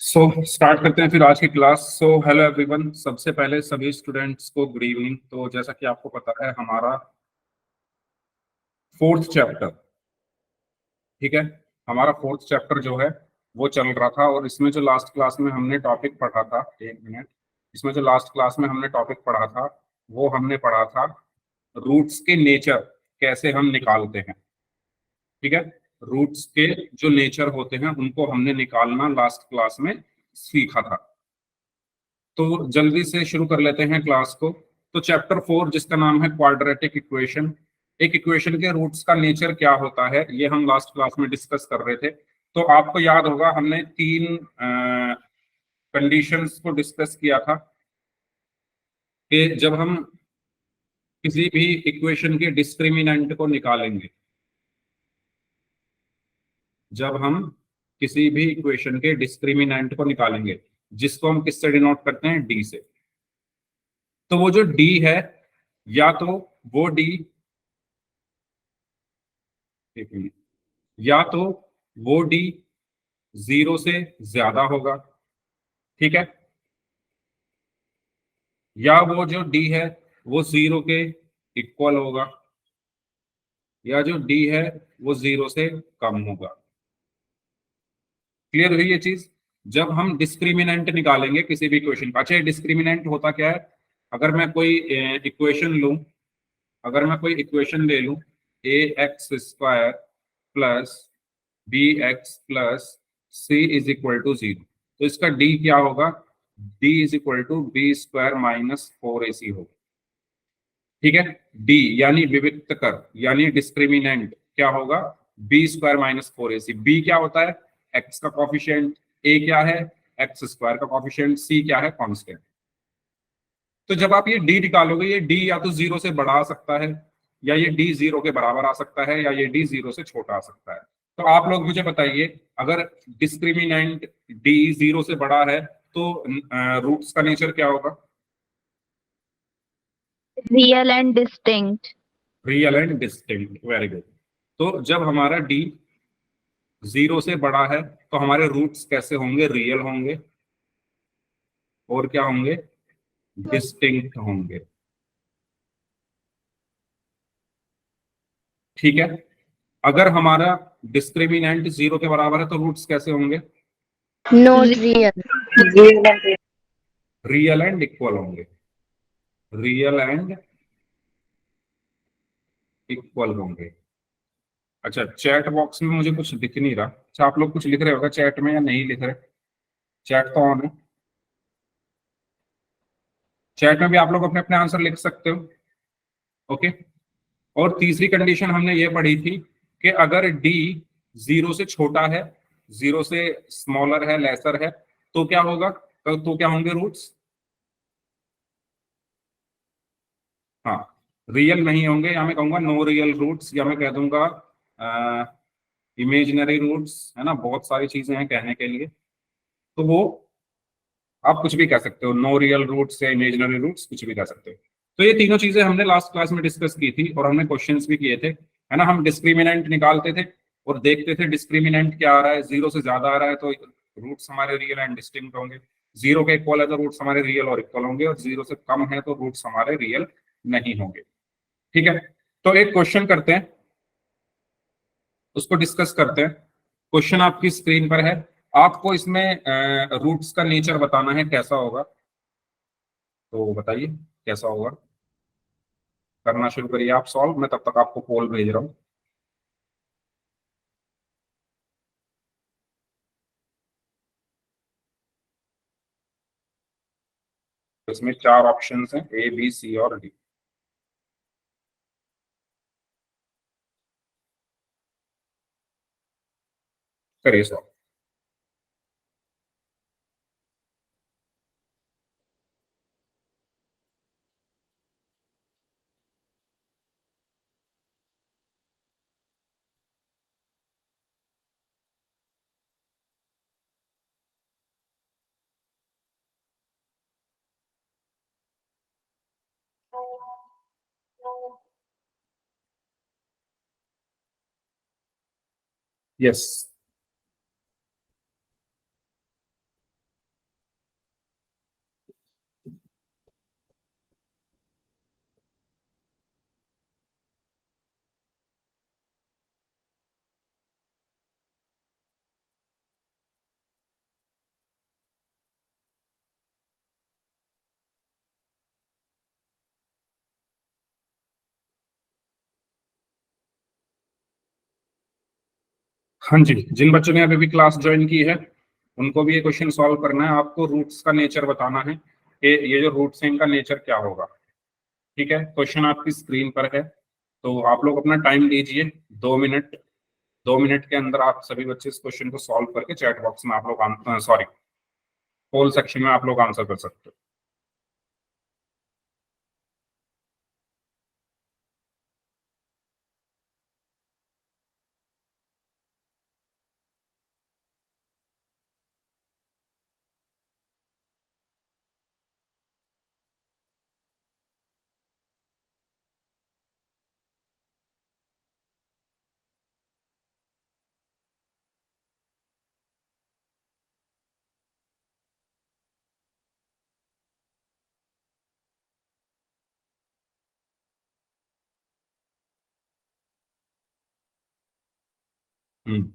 Start करते हैं फिर आज की क्लास। हेलो एवरीवन, सबसे पहले सभी स्टूडेंट्स को गुड इवनिंग। तो जैसा कि आपको पता है, हमारा फोर्थ चैप्टर, ठीक है, हमारा फोर्थ चैप्टर जो है वो चल रहा था। और इसमें जो लास्ट क्लास में हमने टॉपिक पढ़ा था, एक मिनट, इसमें जो लास्ट क्लास में हमने टॉपिक पढ़ा था वो हमने पढ़ा था रूट्स के नेचर कैसे हम निकालते हैं। ठीक है, रूट्स के जो नेचर होते हैं उनको हमने निकालना लास्ट क्लास में सीखा था। तो जल्दी से शुरू कर लेते हैं क्लास को। तो चैप्टर 4 जिसका नाम है क्वाड्रेटिक इक्वेशन, एक इक्वेशन के रूट्स का नेचर क्या होता है, ये हम लास्ट क्लास में डिस्कस कर रहे थे। तो आपको याद होगा हमने तीन कंडीशंस को डिस्कस किया था कि जब हम किसी भी इक्वेशन के डिस्क्रिमिनेंट को निकालेंगे, जब हम किसी भी इक्वेशन के डिस्क्रिमिनेंट को निकालेंगे, जिसको हम किससे डिनोट करते हैं, डी से। तो वो जो डी है, या तो वो डी, एक मिनट, या तो वो डी जीरो से ज्यादा होगा, ठीक है, या वो जो डी है वो जीरो के इक्वल होगा, या जो डी है वो जीरो से कम होगा। क्लियर हुई ये चीज? जब हम डिस्क्रिमिनेंट निकालेंगे किसी भी इक्वेशन का, अच्छा डिस्क्रिमिनेंट होता क्या है, अगर मैं कोई इक्वेशन लूं, अगर मैं कोई इक्वेशन ले लूं, a x square plus B x plus C is equal to zero, तो इसका डी क्या होगा, D is equal to b square minus four a c होगा। ठीक है, डी यानी विविक्त कर यानी डिस्क्रिमिनेंट क्या होगा, B square minus four a C. B क्या होता है, एक्स का कॉफिशिएंट, ए क्या है, एक्स स्क्वायर का कॉफिशिएंट, सी क्या है, कांस्टेंट। तो जब आप ये डी निकालोगे, ये डी या तो जीरो से बड़ा आ सकता है, या ये डी जीरो के बराबर आ सकता है, या ये डी जीरो से छोटा आ सकता है। तो आप लोग मुझे बताइए, अगर डिस्क्रिमिनेंट डी जीरो से बड़ा है तो रूट्स का नेचर क्या होगा, real and distinct. Real and distinct, very good. तो जब हमारा डी जीरो से बड़ा है तो हमारे रूट्स कैसे होंगे, रियल होंगे, और क्या होंगे, डिस्टिंक्ट होंगे। ठीक है, अगर हमारा डिस्क्रिमिनेंट जीरो के बराबर है तो रूट्स कैसे होंगे, not real. Real and equal होंगे, रियल एंड इक्वल होंगे। अच्छा, चैट बॉक्स में मुझे कुछ दिख नहीं रहा। अच्छा, आप लोग कुछ लिख रहे होगा चैट में या नहीं लिख रहे? चैट तो ऑन है, चैट में भी आप लोग अपने अपने आंसर लिख सकते हो। ओके, और तीसरी कंडीशन हमने ये पढ़ी थी कि अगर डी जीरो से छोटा है, जीरो से स्मॉलर है, लेसर है, तो क्या होगा, तो क्या होंगे रूट्स, हाँ, रियल नहीं होंगे, या मैं कहूंगा नो रियल रूट्स, या मैं कह दूंगा इमेजिनरी रूट्स, है ना, बहुत सारी चीजें हैं कहने के लिए। तो वो आप कुछ भी कह सकते हो, नो रियल रूट्स या इमेजिनरी रूट्स, कुछ भी कह सकते हो। तो ये तीनों चीजें हमने लास्ट क्लास में डिस्कस की थी, और हमने क्वेश्चंस भी किए थे, है ना। हम डिस्क्रिमिनेंट निकालते थे और देखते थे डिस्क्रिमिनेंट क्या आ रहा है, जीरो से ज्यादा आ रहा है तो रूट्स हमारे रियल एंड डिस्टिंक्ट होंगे, जीरो के इक्वल है तो रूट्स हमारे रियल और इक्वल होंगे, और जीरो से कम है तो रूट्स हमारे रियल नहीं होंगे। ठीक है, तो एक क्वेश्चन करते हैं, उसको डिस्कस करते हैं। क्वेश्चन आपकी स्क्रीन पर है, आपको इसमें रूट्स का नेचर बताना है, कैसा होगा, तो बताइए कैसा होगा। करना शुरू करिए आप सॉल्व, मैं तब तक आपको पोल भेज रहा हूँ। इसमें चार ऑप्शंस हैं, ए बी सी और डी। करिए सॉल्व। यस, हाँ जी, जिन बच्चों ने अभी भी क्लास ज्वाइन की है उनको भी ये क्वेश्चन सॉल्व करना है। आपको रूट्स का नेचर बताना है कि ये जो रूट्स हैं इनका नेचर क्या होगा। ठीक है, क्वेश्चन आपकी स्क्रीन पर है, तो आप लोग अपना टाइम दीजिए 2 मिनट। 2 मिनट के अंदर आप सभी बच्चे इस क्वेश्चन को सॉल्व करके चैट बॉक्स में आप लोग सॉरी पोल सेक्शन में आप लोग आंसर कर सकते हो। हम्म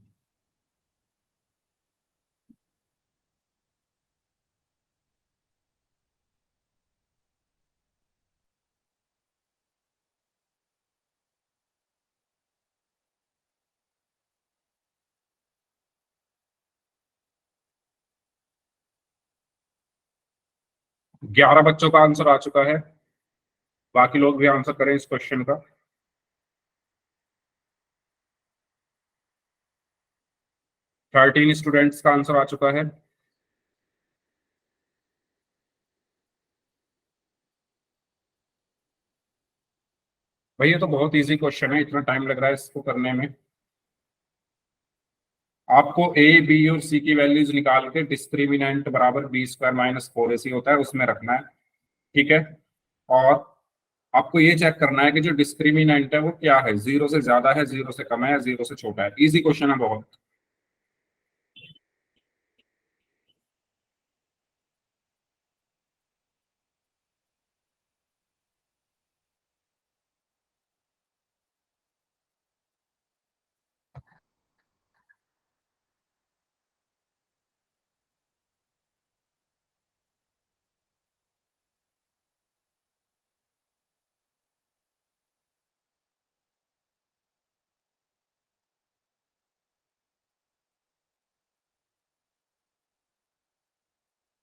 11 बच्चों का आंसर आ चुका है, बाकी लोग भी आंसर करें इस क्वेश्चन का। 13 स्टूडेंट्स का आंसर आ चुका है। भाई ये तो बहुत इजी क्वेश्चन है, इतना टाइम लग रहा है इसको करने में। आपको ए बी और सी की वैल्यूज निकाल के डिस्क्रिमिनेंट बराबर b² - 4ac होता है उसमें रखना है। ठीक है, और आपको ये चेक करना है कि जो डिस्क्रिमिनेंट है वो क्या है, 0 से ज्यादा है, 0 से कम है, या 0 से छोटा है। इजी क्वेश्चन है बहुत।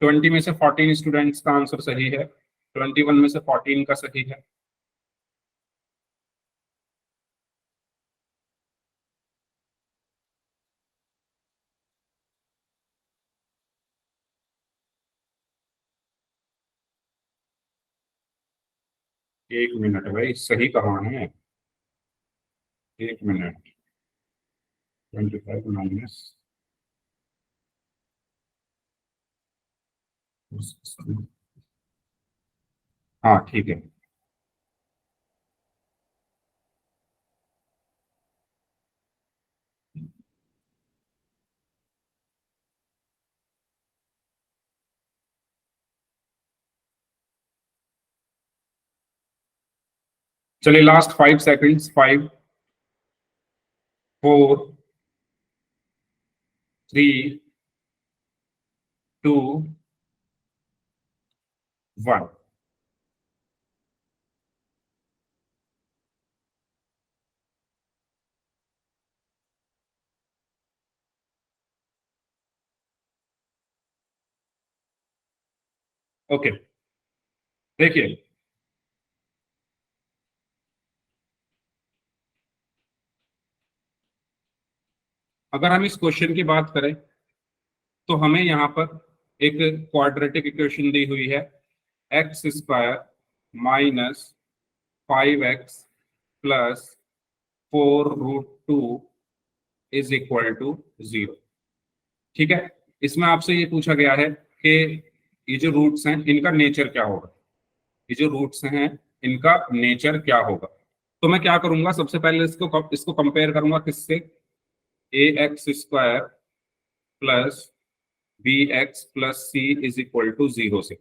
ट्वेंटी में से 14 स्टूडेंट्स का आंसर सही है, 21 में से 14 का सही है। एक मिनट भाई, सही कहाँ है, एक मिनट। 25 माइनस, हाँ ठीक है। चलिए लास्ट 5 सेकंड्स, 5 4 3 2 1। ओके, देखिए अगर हम इस क्वेश्चन की बात करें तो हमें यहाँ पर एक क्वाड्रेटिक इक्वेशन दी हुई है, x² - 5x + 4√2 is equal to 0। ठीक है, इसमें आपसे ये पूछा गया है कि ये जो रूट्स हैं इनका नेचर क्या होगा, ये जो रूट्स हैं इनका नेचर क्या होगा। तो मैं क्या करूंगा, सबसे पहले इसको कंपेयर करूंगा किससे, ax² + bx + c = 0 से।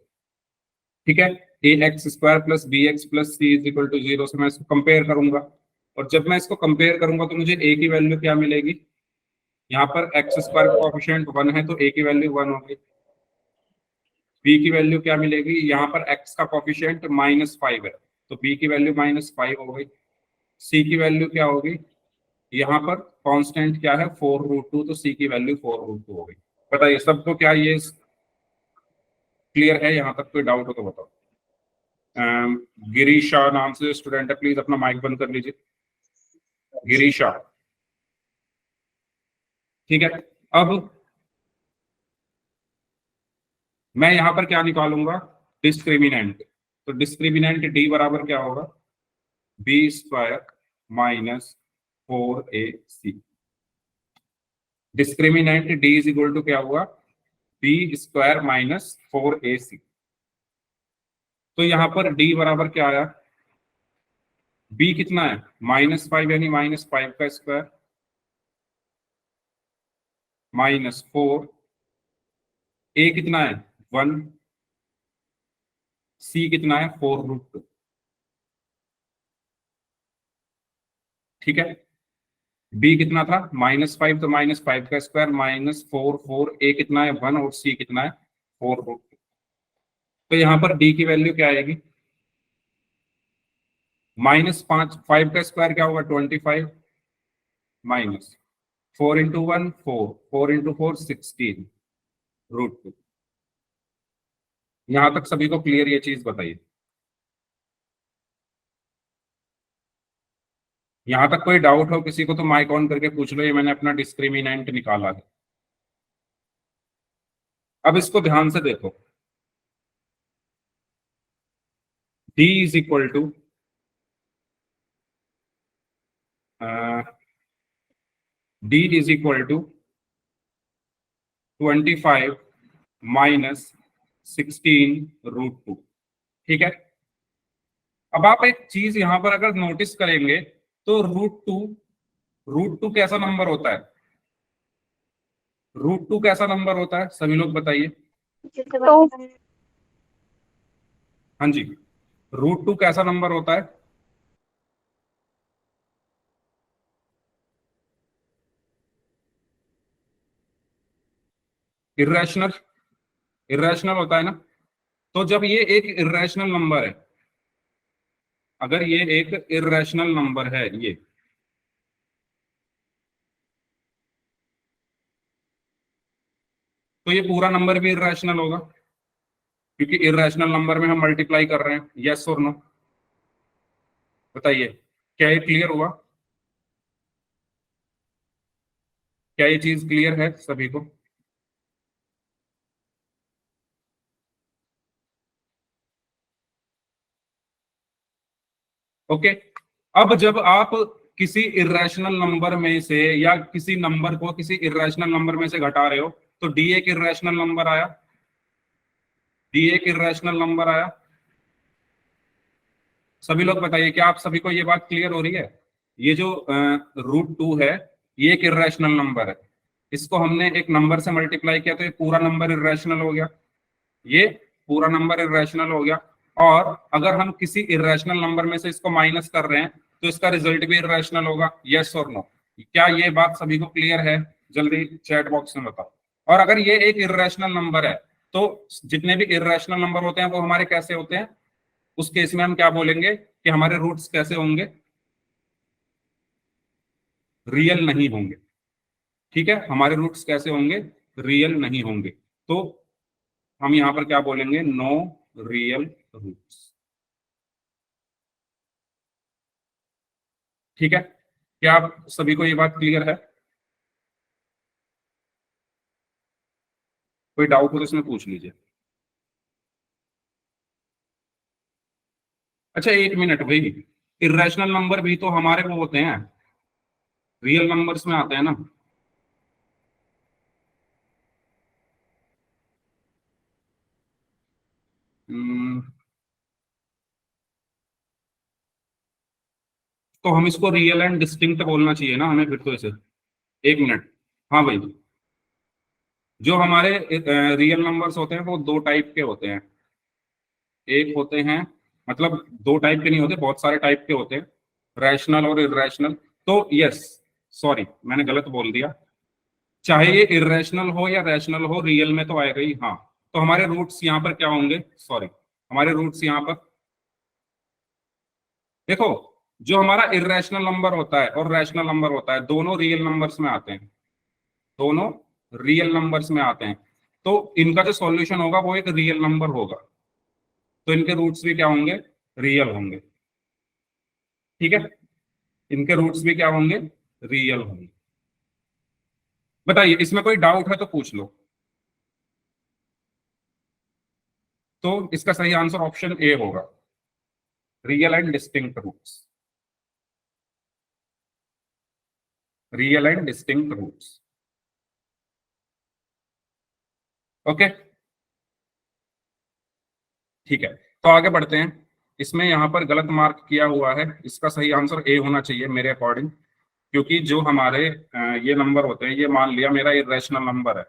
ठीक है, ax² + bx + c = 0 से मैं इसको कंपेयर करूंगा, और जब मैं इसको कंपेयर करूंगा तो मुझे a की वैल्यू क्या मिलेगी, यहाँ पर x² का कोएफिशिएंट 1 है तो a की वैल्यू 1 होगी। b की वैल्यू क्या मिलेगी, यहाँ पर x का कोएफिशिएंट -5 है तो b की वैल्यू -5 हो गई। c की वैल्यू क्या होगी, यहाँ पर कांस्टेंट क्या है 4√2, तो सी की वैल्यू 4√2 हो गई। बताइए सबको क्या ये क्लियर है? यहाँ तक कोई डाउट हो तो बताओ। गिरीशा नाम से स्टूडेंट है, प्लीज अपना माइक बंद कर लीजिए। गिरीशा, ठीक है। अब मैं यहां पर क्या निकालूंगा? डिस्क्रिमिनेंट। तो डिस्क्रिमिनेंट डी बराबर क्या होगा? B square minus 4ac। Discriminant D is equal to क्या हुआ? B square minus 4ac। तो यहां पर डी बराबर क्या आया? बी कितना है? -5, यानी -5 का स्क्वायर माइनस 4। ए कितना है? 1। सी कितना है? 4√2। ठीक है। बी कितना था? -5, तो -5 का स्क्वायर माइनस 4। ए कितना है? 1। और सी कितना है? 4√2। तो यहाँ पर डी की वैल्यू क्या आएगी? -5 का स्क्वायर क्या होगा? 25 माइनस 4 × 1 4, 4 × 4 16√2। यहां तक सभी को क्लियर ये चीज बताइए। यहां तक कोई डाउट हो किसी को तो माइक ऑन करके पूछ लो। ये मैंने अपना डिस्क्रिमिनेंट निकाला है। अब इसको ध्यान से देखो। d is equal to d is equal to 25 minus 16√2। ठीक है। अब आप एक चीज यहां पर अगर नोटिस करेंगे तो √2 कैसा नंबर होता है? √2 कैसा नंबर होता है? सभी लोग बताइए। हाँ जी, √2 कैसा नंबर होता है? इर्रेशनल। इर्रेशनल होता है ना। तो जब ये एक इर्रेशनल नंबर है, अगर ये एक इर्रेशनल नंबर है ये, तो ये पूरा नंबर भी इर्रेशनल होगा, क्योंकि इर्रेशनल नंबर में हम मल्टीप्लाई कर रहे हैं। यस और नो? बताइए, क्या ये क्लियर हुआ? क्या ये चीज क्लियर है सभी को? ओके। अब जब आप किसी इर्रेशनल नंबर में से या किसी नंबर को किसी इर्रेशनल नंबर में से घटा रहे हो, तो डी एक इर्रेशनल नंबर आया। डी एक इर्रेशनल नंबर आया। सभी लोग बताइए, क्या आप सभी को ये बात क्लियर हो रही है? ये जो √2 है, ये एक इर्रेशनल नंबर है। इसको हमने एक नंबर से मल्टीप्लाई किया तो ये पूरा नंबर इर्रेशनल हो गया। ये पूरा नंबर इर्रेशनल हो गया। और अगर हम किसी इर्रेशनल नंबर में से इसको माइनस कर रहे हैं तो इसका रिजल्ट भी इर्रेशनल होगा। यस और नो? क्या ये बात सभी को क्लियर है? जल्दी चैट बॉक्स में बताओ। और अगर ये एक इर्रेशनल नंबर है तो जितने भी इर्रेशनल नंबर होते हैं वो हमारे कैसे होते हैं? उस केस में हम क्या बोलेंगे कि हमारे रूट्स कैसे होंगे? रियल नहीं होंगे। ठीक है, हमारे रूट्स कैसे होंगे? रियल नहीं होंगे। तो हम यहां पर क्या बोलेंगे? No real roots. ठीक है। क्या आप सभी को ये बात क्लियर है? कोई डाउट हो तो इसमें पूछ लीजिए। अच्छा एक मिनट भाई, इरेशनल नंबर भी तो हमारे वो होते हैं, रियल नंबर्स में आते हैं ना। हम्म, तो हम इसको रियल एंड डिस्टिंक्ट बोलना चाहिए ना हमें फिर तो इसे। एक मिनट। हाँ भाई, जो हमारे रियल नंबर्स होते हैं वो दो टाइप के होते हैं। एक होते हैं, मतलब दो टाइप के नहीं होते, बहुत सारे टाइप के होते हैं, रैशनल और इरेशनल। तो यस, सॉरी मैंने गलत बोल दिया। चाहे ये इरेशनल हो या रैशनल हो, रियल में तो आएगा ही। हाँ, तो हमारे रूट्स यहाँ पर क्या होंगे? सॉरी, हमारे रूट्स यहाँ पर देखो, जो हमारा इरेशनल नंबर होता है और रैशनल नंबर होता है, दोनों रियल नंबर्स में आते हैं, दोनों रियल नंबर्स में आते हैं। तो इनका जो सॉल्यूशन होगा वो एक रियल नंबर होगा, तो इनके रूट्स भी क्या होंगे, रियल होंगे। ठीक है, इनके रूट्स भी क्या होंगे, रियल होंगे। बताइए, इसमें कोई डाउट है तो पूछ लो। तो इसका सही आंसर ऑप्शन ए होगा, real and distinct roots, real and distinct roots. Okay, ठीक है, तो आगे बढ़ते हैं। इसमें यहाँ पर गलत मार्क किया हुआ है, इसका सही आंसर ए होना चाहिए मेरे अकॉर्डिंग, क्योंकि जो हमारे ये नंबर होते हैं, ये मान लिया मेरा इरेशनल नंबर है,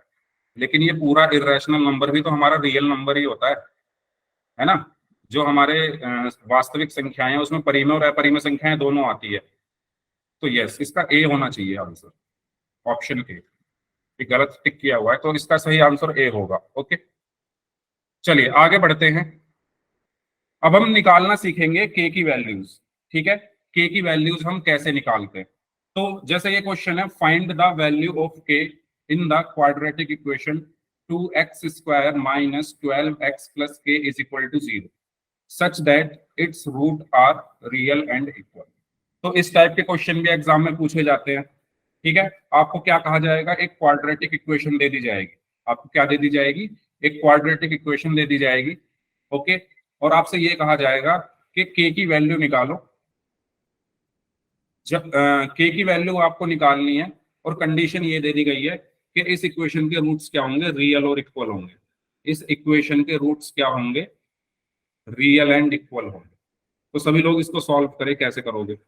लेकिन ये पूरा इरेशनल नंबर भी तो हमारा रियल नंबर ही होता है ना। जो हमारे वास्तविक संख्याएं हैं उसमें परिमेय और अपरिमेय संख्याएं दोनों आती है। तो यस, इसका ए होना चाहिए आंसर, ऑप्शन ए। ये गलत टिक किया हुआ है, तो इसका सही आंसर ए होगा। ओके, चलिए आगे बढ़ते हैं। अब हम निकालना सीखेंगे के की वैल्यूज। ठीक है, के की वैल्यूज हम कैसे निकालते हैं। तो जैसे ये क्वेश्चन है, फाइंड द वैल्यू ऑफ के in the quadratic equation 2x² minus 12x plus k is equal to 0 such that it's root are real and equal. तो इस टाइप के क्वेश्चन भी एग्जाम में पूछे जाते हैं। ठीक है, आपको क्या कहा जाएगा, एक क्वाड्रेटिक इक्वेशन दे दी जाएगी। आपको क्या दे दी जाएगी, एक क्वाड्रेटिक इक्वेशन दे दी जाएगी। ओके, और आपसे ये कहा जाएगा कि के की वैल्यू निकालो। जब के की वैल्यू आपको निकालनी है, और कंडीशन ये दे दी गई है कि इस इक्वेशन के रूट्स क्या होंगे, रियल और इक्वल होंगे। इस इक्वेशन के रूट्स क्या होंगे, रियल एंड इक्वल होंगे। तो सभी लोग इसको सॉल्व करें, कैसे करोगे।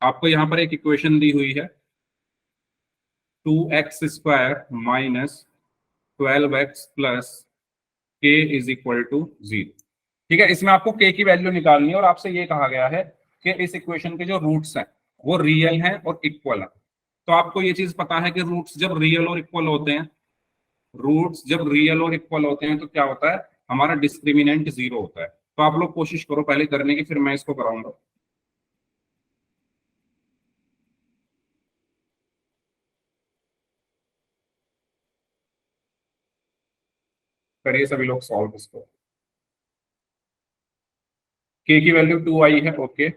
आपको यहाँ पर एक इक्वेशन दी हुई है, 2x² minus 12x plus k is equal to 0। ठीक है, इसमें आपको के की वैल्यू निकालनी है, और आपसे ये कहा गया है कि इस इक्वेशन के जो रूट्स हैं वो रियल हैं और इक्वल है। तो आपको ये चीज पता है कि रूट्स जब रियल और इक्वल होते हैं, रूट्स जब रियल और इक्वल होते हैं तो क्या होता है, हमारा डिस्क्रिमिनेंट 0 होता है। तो आप लोग कोशिश करो पहले करने की, फिर मैं इसको कराऊंगा। करिए सभी लोग सॉल्व इसको। के की वैल्यू 2 आई है। ओके,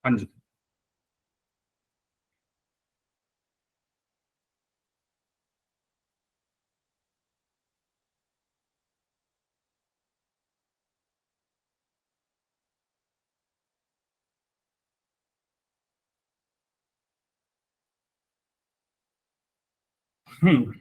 हाँ जी। हम्म,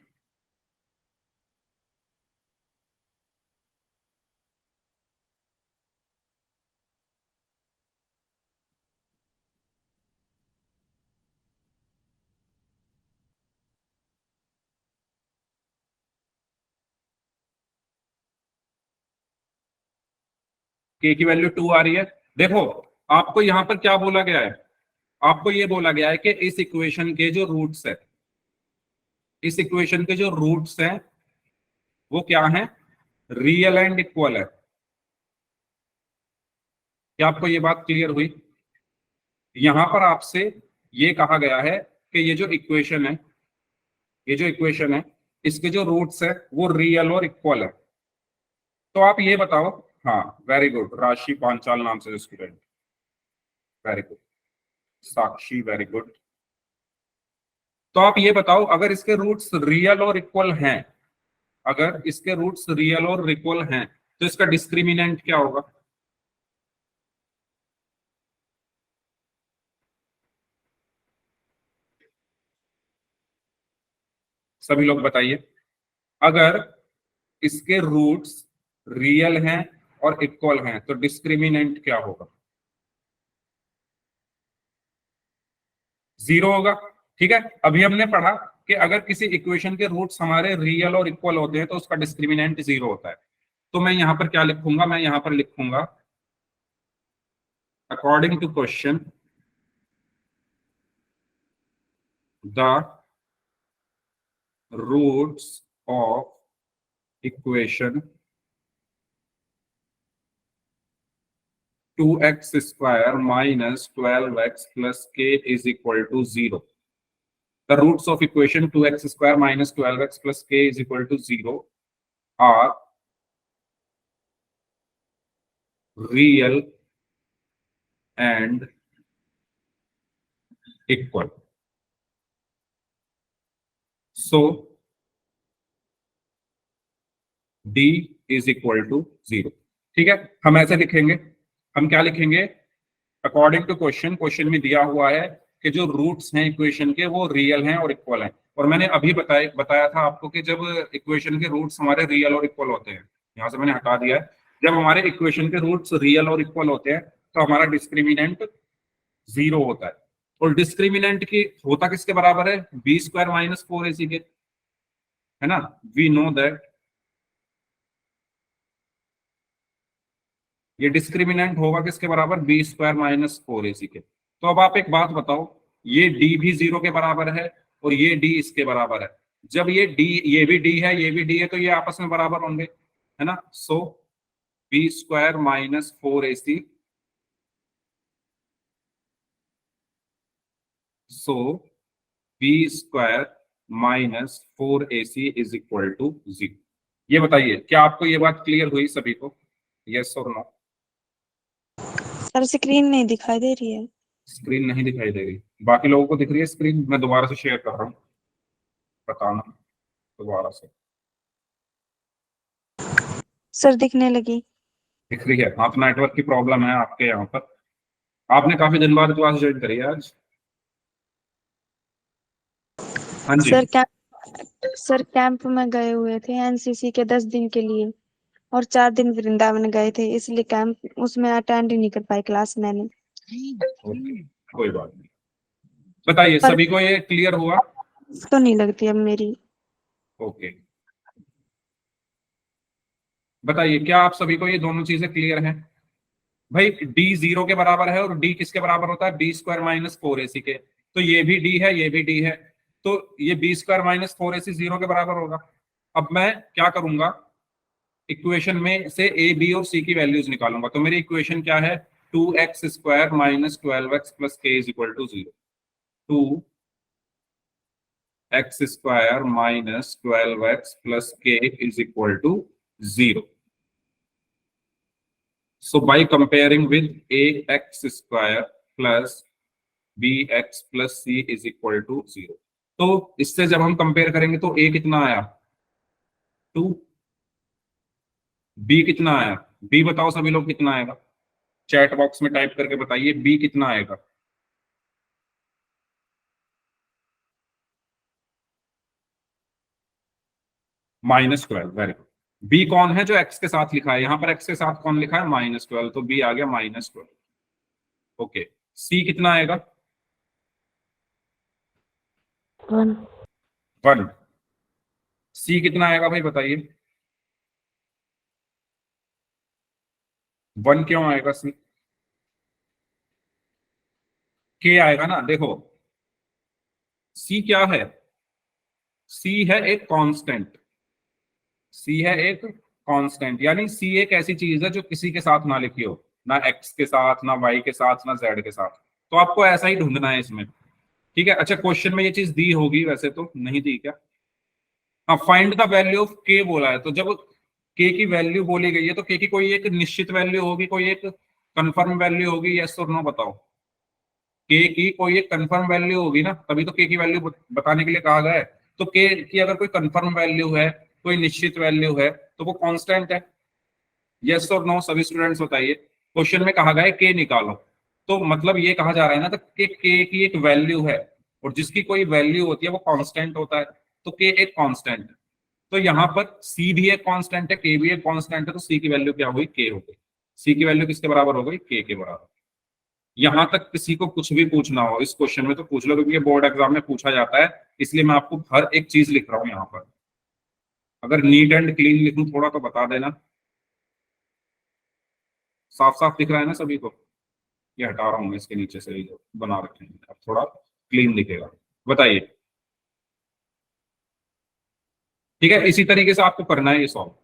के की वैल्यू 2 आ रही है। देखो, आपको यहाँ पर क्या बोला गया है, आपको ये बोला गया है कि इस इक्वेशन के जो रूट्स है, इस इक्वेशन के जो रूट्स हैं वो क्या है, रियल एंड इक्वल है। क्या आपको ये बात क्लियर हुई। यहां पर आपसे ये कहा गया है कि ये जो इक्वेशन है, ये जो इक्वेशन है, इसके जो रूट्स है वो रियल और इक्वल है। तो आप ये बताओ। हाँ, वेरी गुड, राशि पांचाल नाम से स्टूडेंट, वेरी गुड। साक्षी, वेरी गुड। तो आप ये बताओ, अगर इसके रूट्स रियल और इक्वल हैं, अगर इसके रूट्स रियल और इक्वल हैं, तो इसका डिस्क्रिमिनेंट क्या होगा। सभी लोग बताइए, अगर इसके रूट्स रियल हैं और इक्वल हैं तो डिस्क्रिमिनेंट क्या होगा, 0 होगा। ठीक है, अभी हमने पढ़ा कि अगर किसी इक्वेशन के रूट्स हमारे रियल और इक्वल होते हैं तो उसका डिस्क्रिमिनेंट 0 होता है। तो मैं यहां पर क्या लिखूंगा, मैं यहां पर लिखूंगा according to question, the roots of equation 2x square minus 12x plus k is equal to 0. The roots of equation 2x square minus 12x plus k is equal to 0 are real and equal. So d is equal to 0. ठीक है, हम ऐसे लिखेंगे, हम क्या लिखेंगे, according to question में दिया हुआ है कि जो रूट्स हैं इक्वेशन के वो रियल हैं और इक्वल हैं। और मैंने अभी बताया था आपको कि जब इक्वेशन के रूट्स हमारे रियल और इक्वल होते हैं, यहां से मैंने हटा दिया है, जब हमारे इक्वेशन के रूट्स रियल और इक्वल होते हैं तो हमारा डिस्क्रिमिनेंट 0 होता है। और डिस्क्रिमिनेंट की होता किसके बराबर है, बी स्क्वायर माइनस 4ac के, है ना। वी नो दैट ये डिस्क्रिमिनेंट होगा किसके बराबर, बी स्क्वायर माइनस 4ac के। तो अब आप एक बात बताओ, ये डी भी 0 के बराबर है और ये डी इसके बराबर है। जब ये डी, ये भी डी है, ये भी डी है, तो ये आपस में बराबर होंगे, है ना। So b square minus 4ac, so b square minus 4ac is equal to 0। ये बताइए क्या आपको ये बात क्लियर हुई सभी को, यस और नो। सर स्क्रीन नहीं दिखाई दे रही है। स्क्रीन नहीं दिखाई दे रही, बाकी लोगों को दिख रही है स्क्रीन, मैं दोबारा से शेयर कर रहा हूँ, बताना दोबारा से। सर दिखने लगी। दिख रही है, हाँ तो नेटवर्क की प्रॉब्लम है आपके यहाँ पर। आपने काफी दिन बाद क्लास ज्वाइन करी है आज। हाँ जी, सर कैंप में गए हुए थे एनसीसी के 10 दिन के लिए और 4 दिन वृंदावन गए थे, इसलिए कैंप उसमें अटेंड ही नहीं कर पाई क्लास मैंने। ओके, कोई बात नहीं। बताइए पर सभी को ये क्लियर हुआ। तो नहीं लगती अब मेरी। ओके, बताइए क्या आप सभी को ये दोनों चीजें क्लियर हैं। भाई d 0 के बराबर है और d किसके बराबर होता है, बी स्क्वायर माइनस 4ac के। तो ये भी d है, ये भी d है, तो ये बी स्क्वायर माइनस 4ac 0 के बराबर होगा। अब मैं क्या करूंगा, इक्वेशन में से a b और c की वैल्यूज निकालूंगा। तो मेरी इक्वेशन क्या है, 2x square minus 12x plus k is equal to 0। 2x square minus 12x plus k is equal to 0। So by comparing with ax square plus bx plus c is equal to 0, तो इससे जब हम compare करेंगे तो a कितना आया 2, b कितना आया, b बताओ सभी लोग कितना आएगा, चैट बॉक्स में टाइप करके बताइए b कितना आएगा। -12, वेरी गुड। b कौन है, जो x के साथ लिखा है, यहाँ पर x के साथ कौन लिखा है, -12, तो b आ गया -12। ओके, c कितना आएगा 1। c कितना आएगा भाई बताइए, 1 क्यों आएगा सी, के आएगा ना। देखो सी क्या है, सी है एक कांस्टेंट, सी है एक कांस्टेंट, यानी सी एक ऐसी चीज है जो किसी के साथ ना लिखी हो, ना एक्स के साथ, ना वाई के साथ, ना जेड के साथ। तो आपको ऐसा ही ढूंढना है इसमें, ठीक है। अच्छा क्वेश्चन में ये चीज दी होगी, वैसे तो नहीं दी क्या। हाँ, फाइंड द वैल्यू ऑफ के बोला है, तो जब के की वैल्यू बोली गई है तो के की कोई एक निश्चित वैल्यू होगी, कोई एक कंफर्म वैल्यू होगी, यस और नो बताओ। के की कोई एक कंफर्म वैल्यू होगी ना, तभी तो के की वैल्यू बताने के लिए कहा गया है। तो के की अगर कोई कंफर्म वैल्यू है, कोई निश्चित वैल्यू है, तो वो कांस्टेंट है, यस और नो सभी स्टूडेंट्स बताइए। क्वेश्चन में कहा गया है के निकालो, तो मतलब ये कहा जा रहा है ना, तो के की एक वैल्यू है और जिसकी कोई वैल्यू होती है वो कांस्टेंट होता है, तो के एक कांस्टेंट है। तो यहाँ पर सी भी एक कांस्टेंट है, के भी एक कांस्टेंट है, तो सी की वैल्यू क्या हुई, के हो गई। सी की वैल्यू किसके बराबर हो गई, के बराबर। यहां तक किसी को कुछ भी पूछना हो इस क्वेश्चन में तो पूछ लो, क्योंकि ये बोर्ड एग्जाम में पूछा जाता है, इसलिए मैं आपको हर एक चीज लिख रहा हूं यहाँ पर। अगर नीट एंड क्लीन लिखूं थोड़ा तो बता देना। साफ साफ दिख रहा है ना सभी को, ये हटा रहा हूँ मैं इसके नीचे से, ये जो बना रखे हैं, अब थोड़ा क्लीन दिखेगा। बताइए ठीक है, इसी तरीके से आपको करना है ये सॉल्व।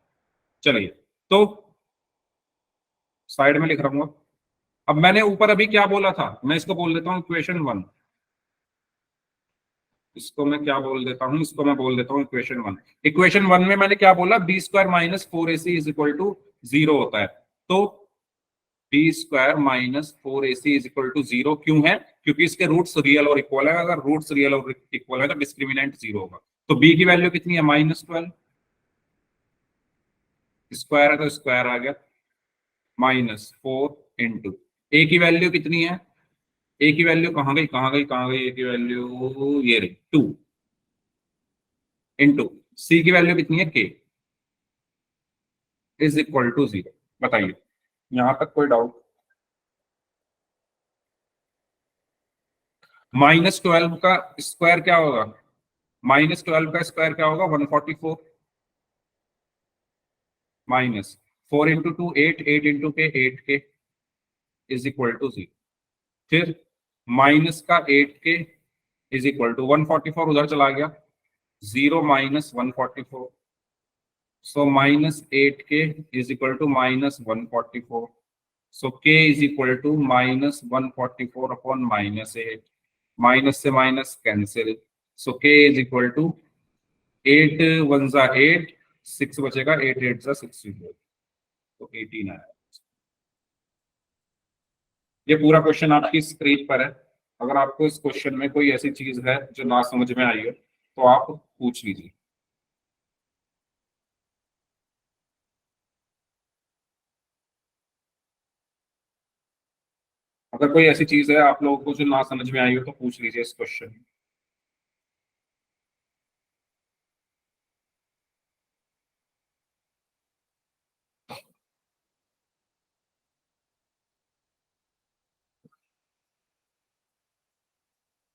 चलिए, तो साइड में लिख रहा हूँ। अब मैंने ऊपर अभी क्या बोला था, मैं इसको बोल देता हूँ इक्वेशन 1। इसको मैं क्या बोल देता हूँ, इसको मैं बोल देता हूँ इक्वेशन 1। इक्वेशन 1 में मैंने क्या बोला, B square minus 4ac is equal to 0 होता है। तो B square minus 4ac is equal to 0 क्यों है? क्योंकि इसके रूट्स रियल और इक्वल है। अगर रूट्स रियल और इक्वल है तो डिस्क्रिमिनेंट 0 होगा। तो बी की वैल्यू कितनी है, -12। स्क्वायर है तो स्क्वायर आ गया, -4 इंटू ए की वैल्यू कितनी है, ए की वैल्यू कहाँ गई, कहाँ गई, कहाँ गई, ए की वैल्यू ये रही 2 इंटू सी की वैल्यू कितनी है, के इज इक्वल टू 0। बताइए, यहां तक कोई डाउट? -12 का स्क्वायर क्या होगा, -12 का स्क्वायर क्या होगा, 144 माइनस 4 इंटू 2 8, 8 इंटू के 8 के इज इक्वल टू 0। फिर माइनस का 8 के इज इक्वल टू 144 उधर चला गया, 0 minus 144। So -8k is equal to -144। So k is equal to -144 upon -8। Minus से minus cancel. So k is equal to 8 1 जा 8, 6 बचेगा, 8 8 जा 64, तो 18 आया। ये पूरा क्वेश्चन आपकी स्क्रीन पर है। अगर आपको इस क्वेश्चन में कोई ऐसी चीज है जो ना समझ में आई हो तो आप पूछ लीजिए। अगर कोई ऐसी चीज है आप लोगों को जो ना समझ में आई हो तो पूछ लीजिए इस क्वेश्चन में।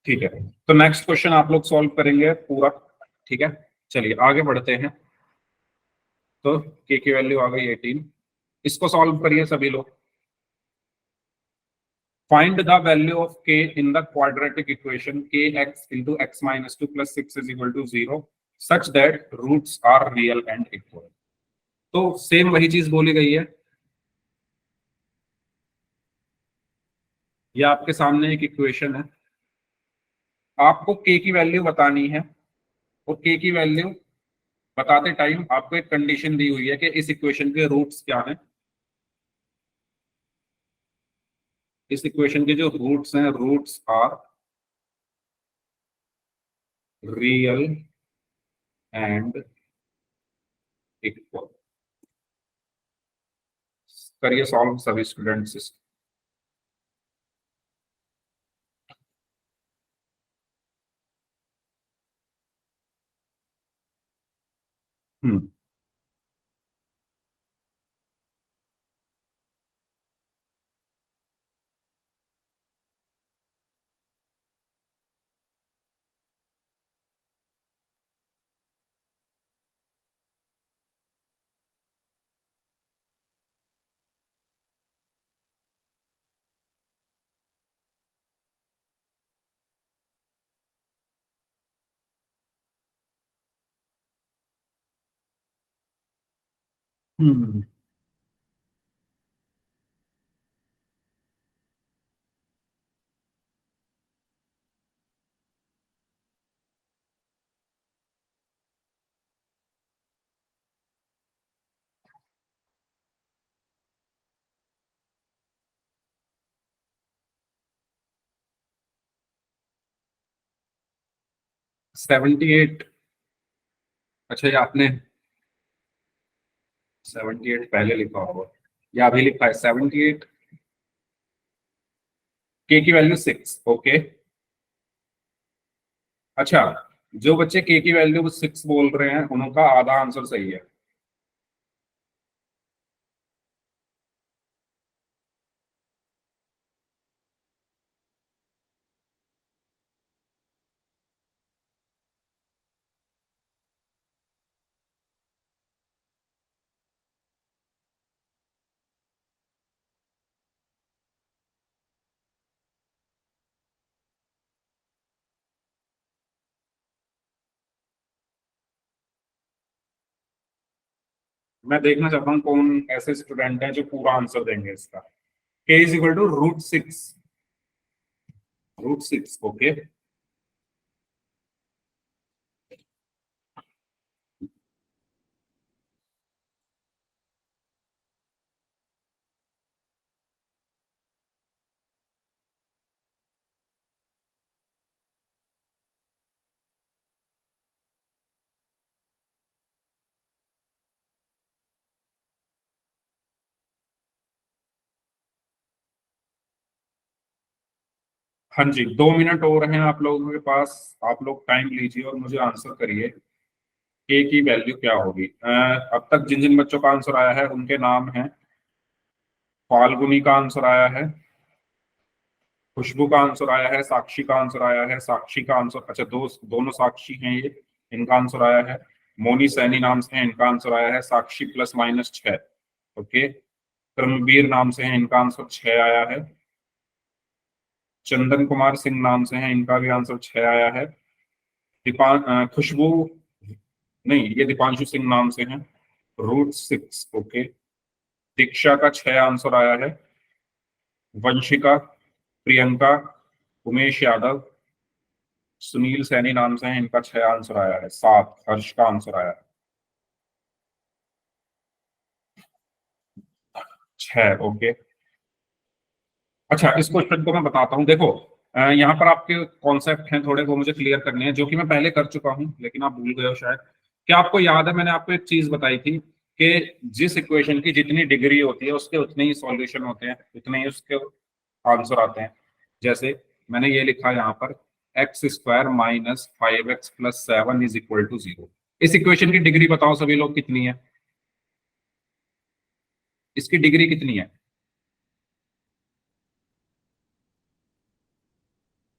ठीक है, तो नेक्स्ट क्वेश्चन आप लोग सॉल्व करेंगे पूरा। ठीक है, चलिए आगे बढ़ते हैं। तो के की वैल्यू आ गई 18। इसको सॉल्व करिए सभी लोग। फाइंड द वैल्यू ऑफ के in the quadratic equation K X into X minus 2 plus 6 is equal to 0 such that roots are real and equal. तो सेम वही चीज बोली गई है। ये आपके सामने एक इक्वेशन है, आपको के की वैल्यू बतानी है। और के की वैल्यू बताते टाइम आपको एक कंडीशन दी हुई है कि इस इक्वेशन के रूट्स क्या हैं। इस इक्वेशन के जो रूट्स हैं, roots are real and equal. करिए सॉल्व सभी स्टूडेंट्स। हम्म 78। अच्छा, ये आपने 78 पहले लिखा होगा या अभी लिखा है 78। के की वैल्यू 6, ओके। अच्छा, जो बच्चे के की वैल्यू 6 बोल रहे हैं उनका आधा आंसर सही है। मैं देखना चाहता हूँ कौन ऐसे स्टूडेंट हैं जो पूरा आंसर देंगे इसका। k is equal to √6, √6 okay. हाँ जी, 2 मिनट और हैं आप लोगों के पास, आप लोग टाइम लीजिए और मुझे आंसर करिए k की वैल्यू क्या होगी। अब तक जिन जिन बच्चों का आंसर आया है उनके नाम हैं। फाल्गुनी का आंसर आया है, खुशबू का आंसर आया है, साक्षी का आंसर आया है, साक्षी का आंसर, अच्छा दोनों साक्षी हैं ये, इनका आंसर आया है। मोनी सैनी नाम से है, इनका आंसर आया है साक्षी +/6 ओके। कर्मवीर नाम से है, इनका आंसर 6 आया है। चंदन कुमार सिंह नाम से है, इनका भी आंसर 6 आया है। खुशबू, नहीं ये दीपांशु सिंह नाम से हैं, √6 ओके। दीक्षा का 6 आंसर आया है। वंशिका, प्रियंका, उमेश यादव, सुनील सैनी नाम से हैं, इनका 6 आंसर आया है। 7 हर्ष का आंसर आया है। 6 ओके। अच्छा, इस क्वेश्चन को मैं बताता हूँ, देखो यहाँ पर आपके कॉन्सेप्ट हैं थोड़े, वो मुझे क्लियर करने हैं, जो कि मैं पहले कर चुका हूँ लेकिन आप भूल गए हो शायद। क्या आपको याद है मैंने आपको एक चीज बताई थी कि जिस इक्वेशन की जितनी डिग्री होती है उसके उतने ही सॉल्यूशन होते हैं, उतने ही उसके आंसर आते हैं। जैसे मैंने ये लिखा यहाँ पर x² - 5x + 7 = 0। इस इक्वेशन की डिग्री बताओ सभी लोग कितनी है, इसकी डिग्री कितनी है?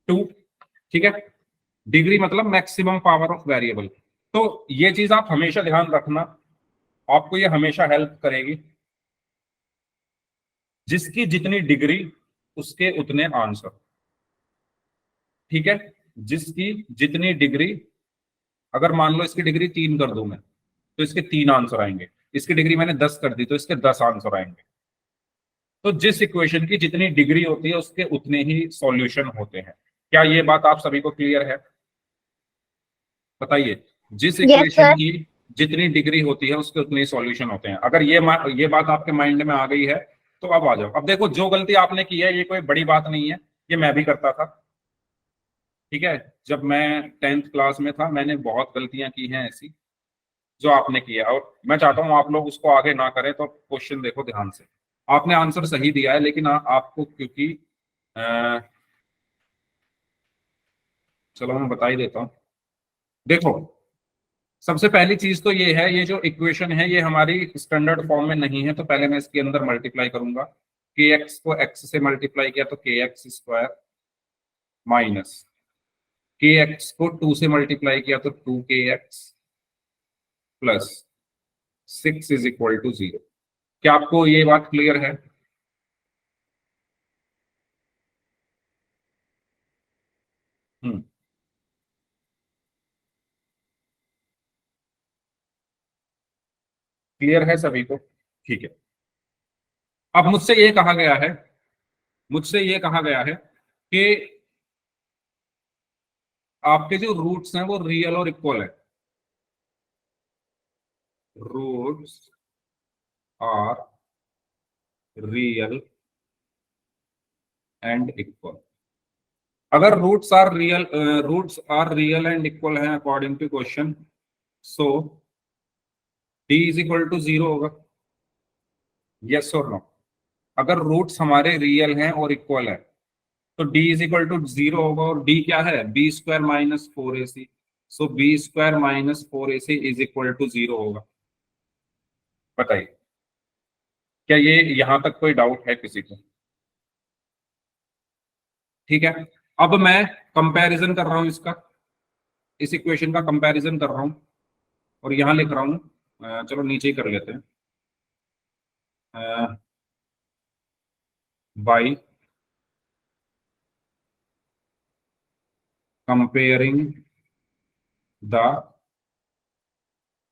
2, ठीक है। डिग्री मतलब मैक्सिमम पावर ऑफ वेरिएबल। तो ये चीज आप हमेशा ध्यान रखना, आपको ये हमेशा हेल्प करेगी। जिसकी जितनी डिग्री उसके उतने आंसर, ठीक है। जिसकी जितनी डिग्री, अगर मान लो इसकी डिग्री 3 कर दूं मैं तो इसके 3 आंसर आएंगे, इसकी डिग्री मैंने 10 कर दी तो इसके 10 आंसर आएंगे। तो जिस इक्वेशन की जितनी डिग्री होती है उसके उतने ही सॉल्यूशन होते हैं। क्या ये बात आप सभी को क्लियर है? बताइए। जिस Yes, इक्वेशन sir. की जितनी डिग्री होती है उसके उतने ही सॉल्यूशन होते हैं। अगर ये बात आपके माइंड में आ गई है तो अब आ जाओ। अब देखो, जो गलती आपने की है ये कोई बड़ी बात नहीं है, ये मैं भी करता था, ठीक है। जब मैं 10th क्लास में था मैंने बहुत गलतियां की हैं ऐसी जो आपने की है, और मैं चाहता हूं आप लोग उसको आगे ना करें। तो क्वेश्चन देखो ध्यान से, आपने आंसर सही दिया है लेकिन आपको क्योंकि अ, चलो मैं बता ही देता हूँ। देखो, सबसे पहली चीज तो ये है, ये जो इक्वेशन है ये हमारी स्टैंडर्ड फॉर्म में नहीं है, तो पहले मैं इसके अंदर मल्टीप्लाई करूंगा। के एक्स को एक्स से मल्टीप्लाई किया तो kx² माइनस के एक्स को 2 से मल्टीप्लाई किया तो 2kx प्लस 6 = 0। क्या आपको ये बात क्लियर है? हम्म, क्लियर है सभी को? ठीक है। अब मुझसे ये कहा गया है कि आपके जो रूट्स हैं वो रियल और इक्वल है। Roots are real and equal. अगर roots are real and equal हैं according to question, so d = 0 होगा। यस और नो? अगर रूट्स हमारे रियल हैं और इक्वल है तो d = 0 होगा, और d क्या है? b² - 4ac। सो b² - 4ac = 0 होगा। बताइए, क्या ये यहां तक कोई डाउट है किसी को? ठीक है। अब मैं कंपैरिजन कर रहा हूं इसका, इस इक्वेशन का कंपैरिजन कर रहा हूं और यहां लिख रहा हूं, चलो नीचे ही कर लेते हैं, बाई कंपेयरिंग द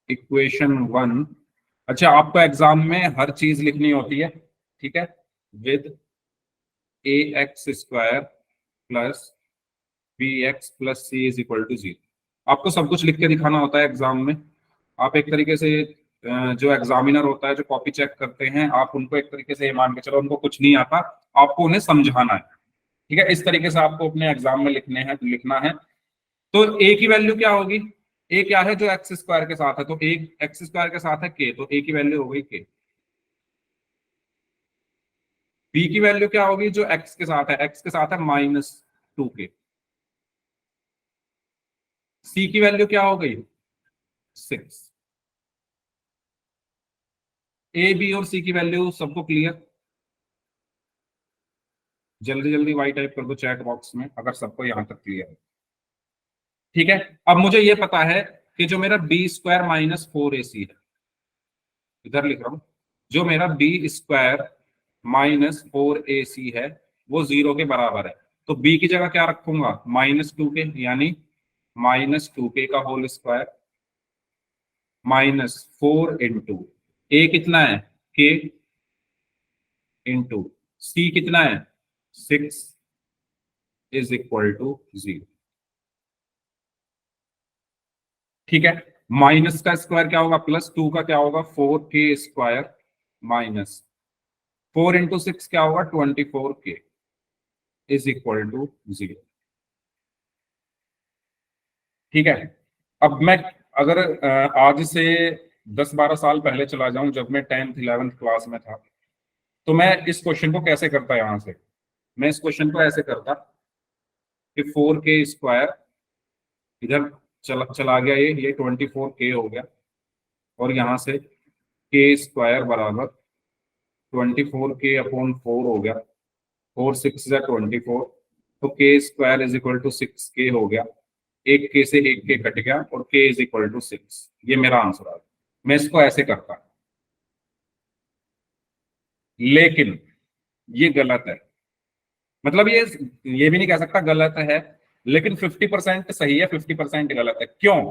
इक्वेशन 1 अच्छा, आपको एग्जाम में हर चीज लिखनी होती है, ठीक है, with A x square plus B x plus C is equal to 0। आपको सब कुछ लिख के दिखाना होता है एग्जाम में। आप एक तरीके से जो एग्जामिनर होता है, जो कॉपी चेक करते हैं, आप उनको एक तरीके से ये मान के चलो उनको कुछ नहीं आता, आपको उन्हें समझाना है, ठीक है। इस तरीके से आपको अपने एग्जाम में लिखना है। तो ए की वैल्यू क्या होगी? ए क्या है? जो एक्स स्क्वायर के साथ है, तो एक एक्स स्क्वायर के साथ है के, तो ए की वैल्यू हो गई के। बी की वैल्यू क्या होगी? जो एक्स के साथ है, एक्स के साथ है -2 के। सी की वैल्यू क्या हो गई? 6। ए बी और सी की वैल्यू सबको क्लियर? जल्दी जल्दी वाई टाइप कर दो चैट बॉक्स में अगर सबको यहां तक क्लियर है, ठीक है। अब मुझे ये पता है कि जो मेरा बी स्क्वायर -4ac है, इधर लिख रहा हूं, जो मेरा बी स्क्वायर -4ac है वो 0 के बराबर है। तो बी की जगह क्या रखूंगा? -2 के, यानी -2 के का होल स्क्वायर -4 इंटू ए कितना है? के इंटू सी कितना है? 6 इज इक्वल टू 0, ठीक है। माइनस का स्क्वायर क्या होगा? +2 का क्या होगा? 4k स्क्वायर माइनस 4 × 6 क्या होगा? 24k इज इक्वल टू 0, ठीक है। अब मैं अगर आज से 10-12 साल पहले चला जाऊं, जब मैं 10th 11th क्लास में था, तो मैं इस क्वेश्चन को कैसे करता? यहां से मैं इस क्वेश्चन को ऐसे करता कि 4k स्क्वायर इधर चला गया, ये 24k हो गया, और यहां से के स्क्वायर बराबर 24k/4 हो गया, 4 × 6 = 24, तो के square is equal to 6k हो गया। एक के से एक के कट गया और के इज इक्वल टू 6, ये मेरा आंसर आ। मैं इसको ऐसे करता, लेकिन ये गलत है। मतलब ये भी नहीं कह सकता गलत है, लेकिन 50% सही है, 50% गलत है। क्यों?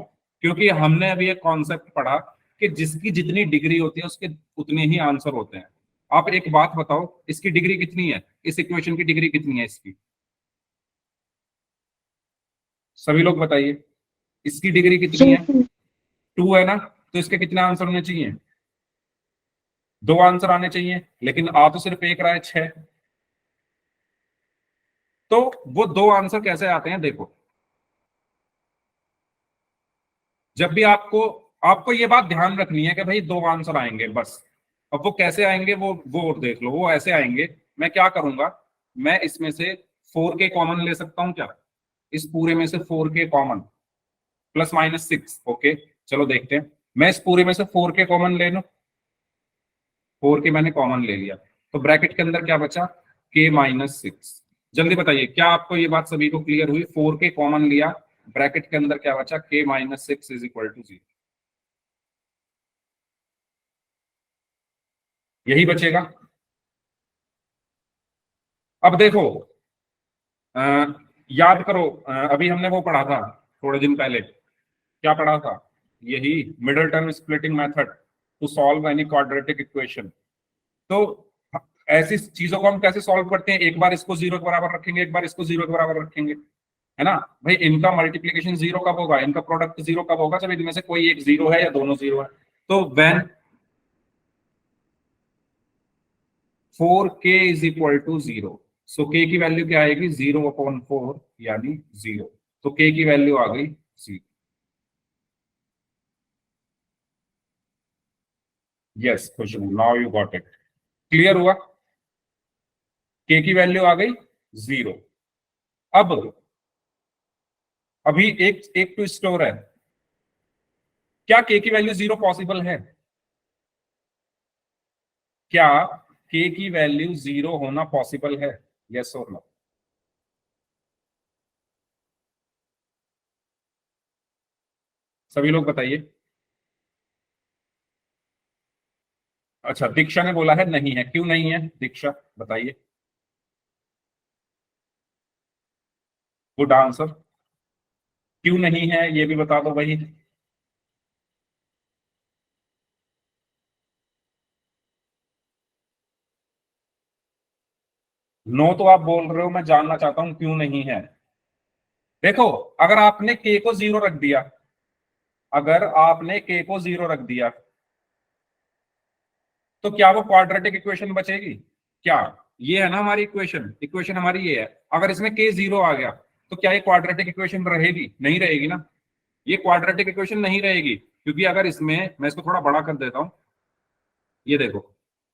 क्योंकि हमने अभी एक कॉन्सेप्ट पढ़ा कि जिसकी जितनी डिग्री होती है उसके उतने ही आंसर होते हैं। आप एक बात बताओ, इसकी डिग्री कितनी है? इस इक्वेशन की डिग्री कितनी है इसकी? सभी लोग बताइए, इसकी डिग्री कितनी है? 2 है ना? तो इसके कितने आंसर होने चाहिए? 2 आंसर आने चाहिए, लेकिन आ तो सिर्फ एक रहा है, 6। तो वो 2 आंसर कैसे आते हैं? देखो, जब भी आपको आपको ये बात ध्यान रखनी है कि भाई 2 आंसर आएंगे बस। अब वो कैसे आएंगे, वो देख लो। वो ऐसे आएंगे, मैं क्या करूंगा, मैं इसमें से 4k कॉमन ले सकता हूं क्या? इस पूरे में से 4k कॉमन, +-6, ओके। चलो देखते हैं, मैं इस पूरे में से 4k कॉमन ले लूं। 4k मैंने कॉमन ले लिया, तो ब्रैकेट के अंदर क्या बचा? k-6। जल्दी बताइए, क्या आपको ये बात सभी को क्लियर हुई? 4k कॉमन लिया, ब्रैकेट के अंदर क्या बचा? k-6 इज इक्वल टू 0, यही बचेगा। अब देखो, अ, याद करो, अभी हमने वो पढ़ा था थोड़े दिन पहले, क्या पढ़ा था? यही middle term splitting method to solve any quadratic equation. तो ऐसी चीजों को हम कैसे सॉल्व करते हैं? एक बार इसको 0 के बराबर रखेंगे, एक बार इसको 0 के बराबर रखेंगे, है ना भाई। इनका मल्टीप्लीकेशन 0 कब होगा? इनका प्रोडक्ट 0 कब होगा? जब इनमें से कोई एक 0 है या दोनों 0 है। तो when 4k is equal to 0, so k की वैल्यू क्या आएगी? 0/4, यानी 0। तो k की वैल्यू आ गई 0। Yes Khushboo, now you got it. Clear हुआ? k की वैल्यू आ गई 0। अब अभी एक एक ट्विस्ट और है, क्या k की वैल्यू 0 पॉसिबल है? क्या k की वैल्यू 0 होना पॉसिबल है? यस और नो? सभी लोग बताइए। अच्छा, दीक्षा ने बोला है नहीं है। क्यों नहीं है दीक्षा, बताइए। Good answer. क्यों नहीं है ये भी बता दो भाई। नो तो आप बोल रहे हो, मैं जानना चाहता हूं क्यों नहीं है। देखो, अगर आपने के को 0 रख दिया, अगर आपने के को 0 रख दिया, तो क्या वो क्वाड्रेटिक इक्वेशन बचेगी? क्या ये है ना हमारी इक्वेशन, इक्वेशन हमारी ये है। अगर इसमें के 0 आ गया तो क्या ये क्वाड्रेटिक इक्वेशन रहेगी? नहीं रहेगी ना, ये क्वाड्रेटिक इक्वेशन नहीं रहेगी। क्योंकि अगर इसमें, मैं इसको थोड़ा बड़ा कर देता हूं, ये देखो,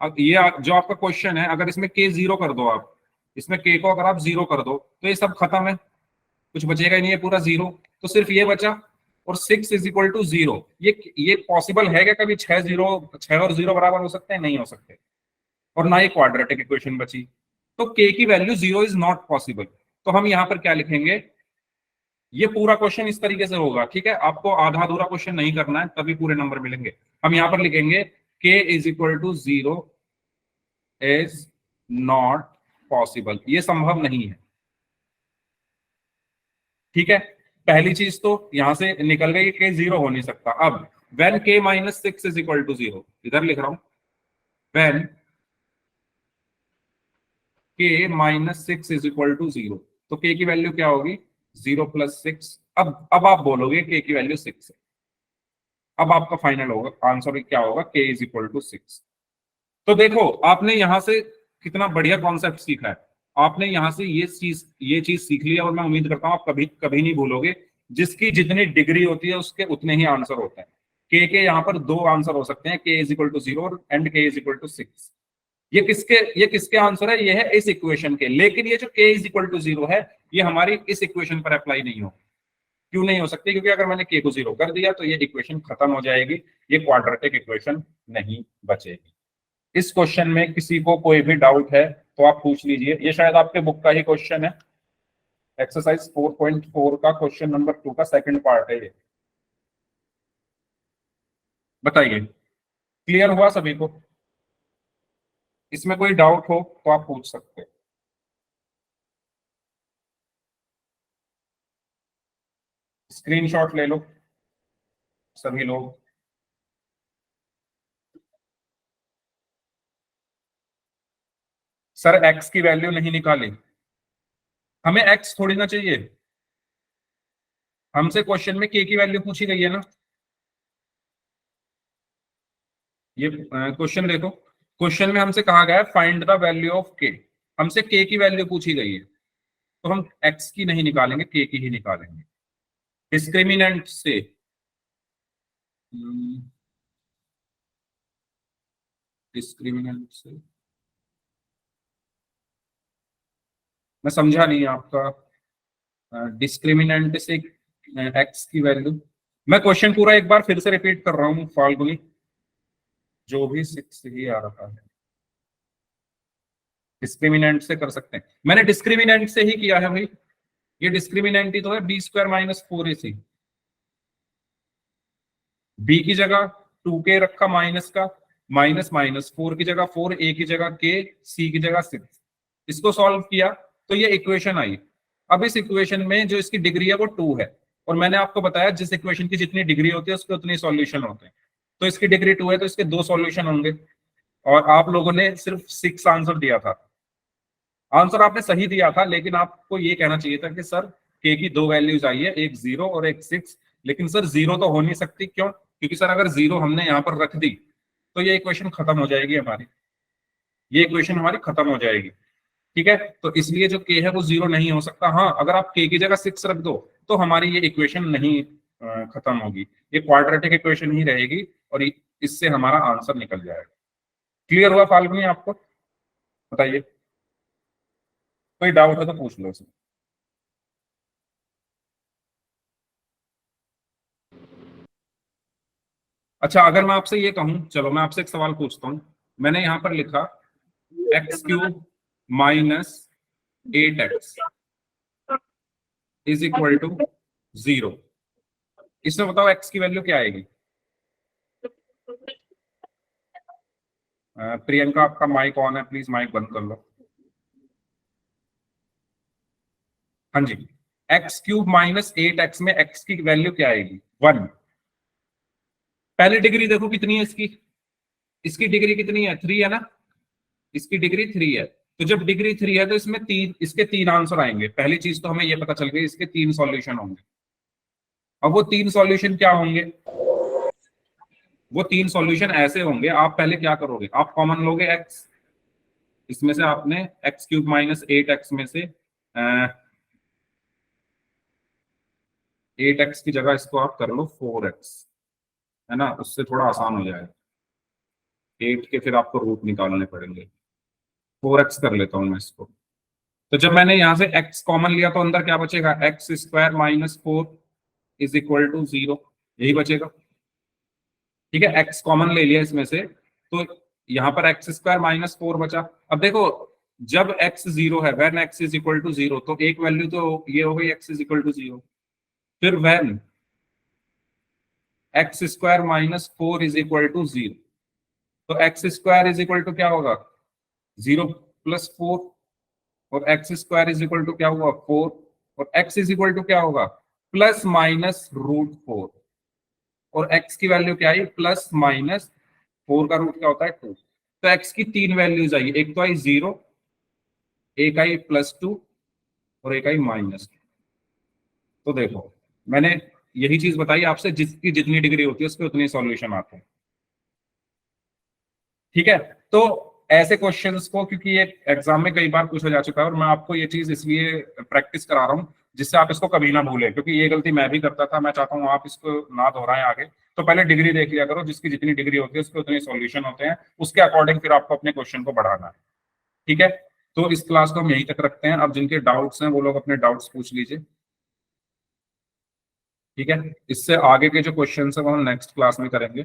अब ये जो आपका क्वेश्चन है, अगर इसमें के 0 कर दो आप, इसमें के को अगर आप 0 कर दो तो ये सब खत्म है, कुछ बचेगा ही नहीं है, पूरा 0। तो सिर्फ ये बचा, और 6 इज इक्वल टू 0। ये पॉसिबल है क्या? कभी 6 और 0 बराबर हो सकते हैं? नहीं हो सकते। और ना ये क्वाड्रेटिक इक्वेशन बची। तो के की वैल्यू 0 इज नॉट पॉसिबल। तो हम यहां पर क्या लिखेंगे? ये पूरा क्वेश्चन इस तरीके से होगा, ठीक है? आपको आधा अधूरा क्वेश्चन नहीं करना है, तभी पूरे नंबर मिलेंगे। हम यहां पर लिखेंगे K is equal to 0 is not possible, ये संभव नहीं है, ठीक है? पहली चीज तो यहां से निकल गई कि 0 हो नहीं सकता। अब वेन के माइनस 6 इज इक्वल टू 0, इधर लिख रहा हूं, वेन के माइनस 6 इज इक्वल टू 0, तो के की वैल्यू क्या होगी? 0 प्लस 6। अब आप बोलोगे के की वैल्यू 6 है। अब आपका फाइनल होगा आंसर क्या होगा? के इज इक्वल टू 6। तो देखो, आपने यहां से कितना बढ़िया कॉन्सेप्ट सीखा है। आपने यहां से ये चीज सीख ली है, और मैं उम्मीद करता हूं आप कभी कभी नहीं भूलोगे। जिसकी जितनी डिग्री होती है उसके उतने ही आंसर होते हैं। के यहाँ पर 2 आंसर हो सकते हैं, के इज इक्वल टू 0 और एंड के इज इक्वल टू 6। ये किसके आंसर है? ये है इस इक्वेशन के। लेकिन ये जो के इज इक्वल टू 0 है, ये हमारी इस इक्वेशन पर अप्लाई नहीं हो। क्यों नहीं हो सकती? क्योंकि अगर मैंने के को 0 कर दिया तो ये इक्वेशन खत्म हो जाएगी, ये क्वाड्रेटिक इक्वेशन नहीं बचेगी। इस क्वेश्चन में किसी को कोई भी डाउट है तो आप पूछ लीजिए। ये शायद आपके बुक का ही क्वेश्चन है, एक्सरसाइज 4.4 का क्वेश्चन नंबर 2 का सेकंड पार्ट है ये। बताइए, क्लियर हुआ सभी को? इसमें कोई डाउट हो तो आप पूछ सकते हैं। स्क्रीनशॉट ले लो सभी लोग। सर एक्स की वैल्यू नहीं निकाली, हमें एक्स थोड़ी ना चाहिए, हमसे क्वेश्चन में के की वैल्यू पूछी गई है ना। ये क्वेश्चन देखो, क्वेश्चन में हमसे कहा गया है फाइंड द वैल्यू ऑफ के। हमसे के की वैल्यू पूछी गई है, तो हम एक्स की नहीं निकालेंगे, के की ही निकालेंगे डिस्क्रिमिनेंट से। डिस्क्रिमिनेंट से मैं समझा नहीं आपका। डिस्क्रिमिनेंट से एक्स की वैल्यू, मैं क्वेश्चन पूरा एक बार फिर से रिपीट कर रहा हूँ फाल्गुनी, जो भी 6 ही आ रहा है। डिस्क्रिमिनेंट से कर सकते हैं, मैंने डिस्क्रिमिनेंट से ही किया है भाई। ये डिस्क्रिमिनेंट ही तो है, B square minus 4ac। B की जगह 2k रखा माइनस का, माइनस माइनस 4 की जगह 4, ए की जगह k, सी की जगह 6। इसको सॉल्व किया तो ये इक्वेशन आई। अब इस इक्वेशन में जो इसकी डिग्री है वो 2 है, और मैंने आपको बताया जिस इक्वेशन की जितनी डिग्री होती है उसके उतनी सॉल्यूशन होते हैं। तो इसकी डिग्री 2 है तो इसके 2 सॉल्यूशन होंगे। और आप लोगों ने सिर्फ 6 आंसर दिया था। आंसर आपने सही दिया था, लेकिन आपको ये कहना चाहिए था कि सर के की 2 वैल्यूज आई है, एक 0 और एक 6। लेकिन सर 0 तो हो नहीं सकती, क्यों? क्योंकि सर अगर 0 हमने यहाँ पर रख दी तो ये इक्वेशन खत्म हो जाएगी हमारी, ये इक्वेशन हमारी खत्म हो जाएगी, ठीक है? तो इसलिए जो के है वो 0 नहीं हो सकता। हाँ, अगर आप के की जगह 6 रख दो तो हमारी ये इक्वेशन नहीं खत्म होगी, ये क्वाड्रेटिक इक्वेशन ही रहेगी, और इससे हमारा आंसर निकल जाएगा। क्लियर हुआ फाल्गुनी आपको? बताइए, कोई डाउट है तो पूछ लो इसमें। अच्छा, अगर मैं आपसे ये कहूं, चलो मैं आपसे एक सवाल पूछता हूं। मैंने यहां पर लिखा x³ minus 8x is equal to 0। इसमें बताओ x की वैल्यू क्या आएगी? प्रियंका, आपका माइक ऑन है, प्लीज माइक बंद कर लो। हाँ जी, x³ माइनस 8x में x की वैल्यू क्या आएगी? 1। पहली डिग्री देखो कितनी है इसकी, इसकी डिग्री कितनी है? 3 है ना, इसकी डिग्री 3 है। तो जब डिग्री 3 है तो इसमें इसके 3 आंसर आएंगे। पहली चीज तो हमें ये पता चल गई इसके 3 सॉल्यूशन होंगे। अब वो 3 सॉल्यूशन क्या होंगे? वो 3 सॉल्यूशन ऐसे होंगे, आप पहले क्या करोगे, आप कॉमन लोगे x, इसमें से आपने x³ माइनस 8x में से 8x की जगह इसको आप कर लो 4x, है ना, उससे थोड़ा आसान हो जाएगा। 8 के फिर आपको रूट निकालने पड़ेंगे। 4x कर लेता हूं मैं इसको। तो जब मैंने यहां से x कॉमन लिया तो अंदर क्या बचेगा, x² minus 4 is equal to 0, यही बचेगा। ठीक है, x कॉमन ले लिया इसमें से, तो यहाँ पर x² माइनस 4 बचा। अब देखो जब x 0 है, when x is equal to 0, तो एक वैल्यू तो ये हो गई x इज इक्वल टू 0। फिर when x² minus 4 is equal to 0, तो x² इज इक्वल टू क्या होगा, 0 प्लस 4, और x² इज इक्वल टू क्या हुआ 4, और x इज इक्वल टू क्या होगा प्लस माइनस रूट 4, और x की वैल्यू क्या आई, प्लस माइनस 4 का रूट क्या होता है 2। तो x की 3 वैल्यूज आई, एक तो आई 0, एक आई +2 और एक आई -2। तो देखो मैंने यही चीज बताई आपसे, जिसकी जितनी डिग्री होती है उसके उतने सॉल्यूशन आते हैं। ठीक है, तो ऐसे क्वेश्चंस को, क्योंकि ये एग्जाम में कई बार पूछा जा चुका है और मैं आपको ये चीज इसलिए प्रैक्टिस करा रहा हूँ जिससे आप इसको कभी ना भूलें, क्योंकि ये गलती मैं भी करता था। मैं चाहता हूँ आप इसको ना दोहराएं आगे। तो पहले डिग्री देख लिया करो, जिसकी जितनी डिग्री होती है उसके उतने सॉल्यूशन होते हैं, उसके अकॉर्डिंग फिर आपको अपने क्वेश्चन को बढ़ाना है। ठीक है, तो इस क्लास को हम यहीं तक रखते हैं। अब जिनके डाउट्स हैं वो लोग अपने डाउट्स पूछ लीजिए। ठीक है, इससे आगे के जो क्वेश्चन है वो हम नेक्स्ट क्लास में करेंगे।